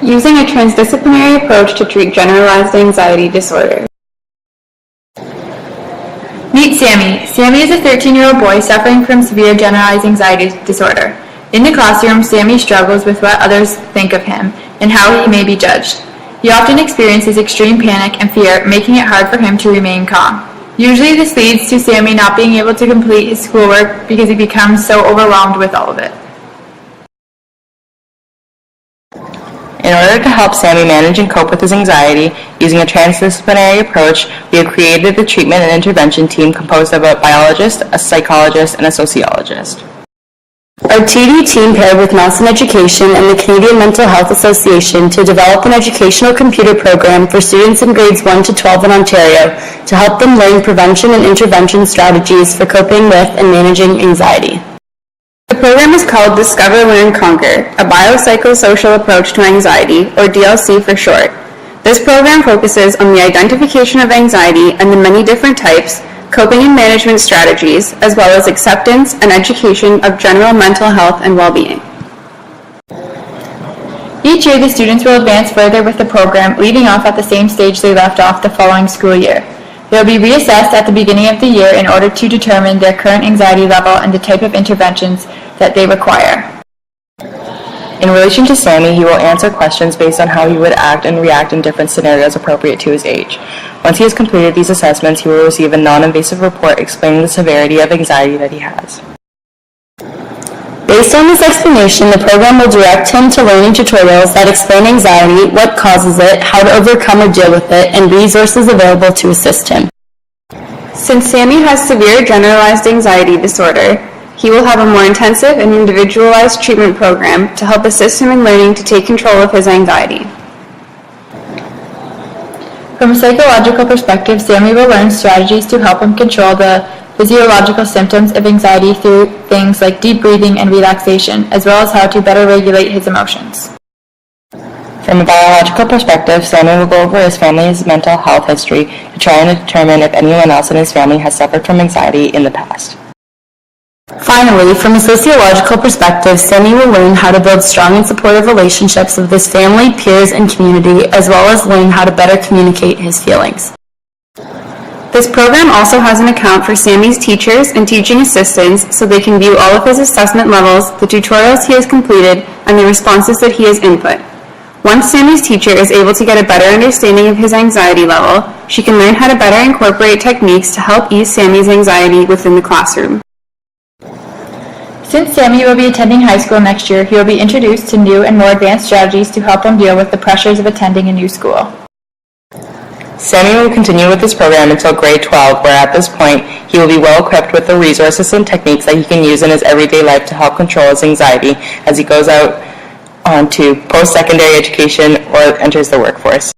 Using a transdisciplinary approach to treat generalized anxiety disorder. Meet Sammy. Sammy is a 13-year-old boy suffering from severe generalized anxiety disorder. In the classroom, Sammy struggles with what others think of him and how he may be judged. He often experiences extreme panic and fear, making it hard for him to remain calm. Usually this leads to Sammy not being able to complete his schoolwork because he becomes so overwhelmed with all of it. In order to help Sammy manage and cope with his anxiety, using a transdisciplinary approach, we have created a treatment and intervention team composed of a biologist, a psychologist, and a sociologist. Our TD team paired with Nelson Education and the Canadian Mental Health Association to develop an educational computer program for students in grades 1 to 12 in Ontario to help them learn prevention and intervention strategies for coping with and managing anxiety. The program is called Discover, Learn, Conquer, a biopsychosocial approach to anxiety, or DLC for short. This program focuses on the identification of anxiety and the many different types, coping and management strategies, as well as acceptance and education of general mental health and well-being. Each year, the students will advance further with the program, leaving off at the same stage they left off the following school year. They will be reassessed at the beginning of the year in order to determine their current anxiety level and the type of interventions that they require. In relation to Sammy, he will answer questions based on how he would act and react in different scenarios appropriate to his age. Once he has completed these assessments, he will receive a non-invasive report explaining the severity of anxiety that he has. Based on this explanation, the program will direct him to learning tutorials that explain anxiety, what causes it, how to overcome or deal with it, and resources available to assist him. Since Sammy has severe generalized anxiety disorder, he will have a more intensive and individualized treatment program to help assist him in learning to take control of his anxiety. From a psychological perspective, Sammy will learn strategies to help him control the physiological symptoms of anxiety through things like deep breathing and relaxation, as well as how to better regulate his emotions. From a biological perspective, Sammy will go over his family's mental health history to try and determine if anyone else in his family has suffered from anxiety in the past. Finally, from a sociological perspective, Sammy will learn how to build strong and supportive relationships with his family, peers, and community, as well as learn how to better communicate his feelings. This program also has an account for Sammy's teachers and teaching assistants so they can view all of his assessment levels, the tutorials he has completed, and the responses that he has input. Once Sammy's teacher is able to get a better understanding of his anxiety level, she can learn how to better incorporate techniques to help ease Sammy's anxiety within the classroom. Since Sammy will be attending high school next year, he will be introduced to new and more advanced strategies to help him deal with the pressures of attending a new school. Sammy will continue with this program until grade 12, where at this point, he will be well equipped with the resources and techniques that he can use in his everyday life to help control his anxiety as he goes out on to post-secondary education or enters the workforce.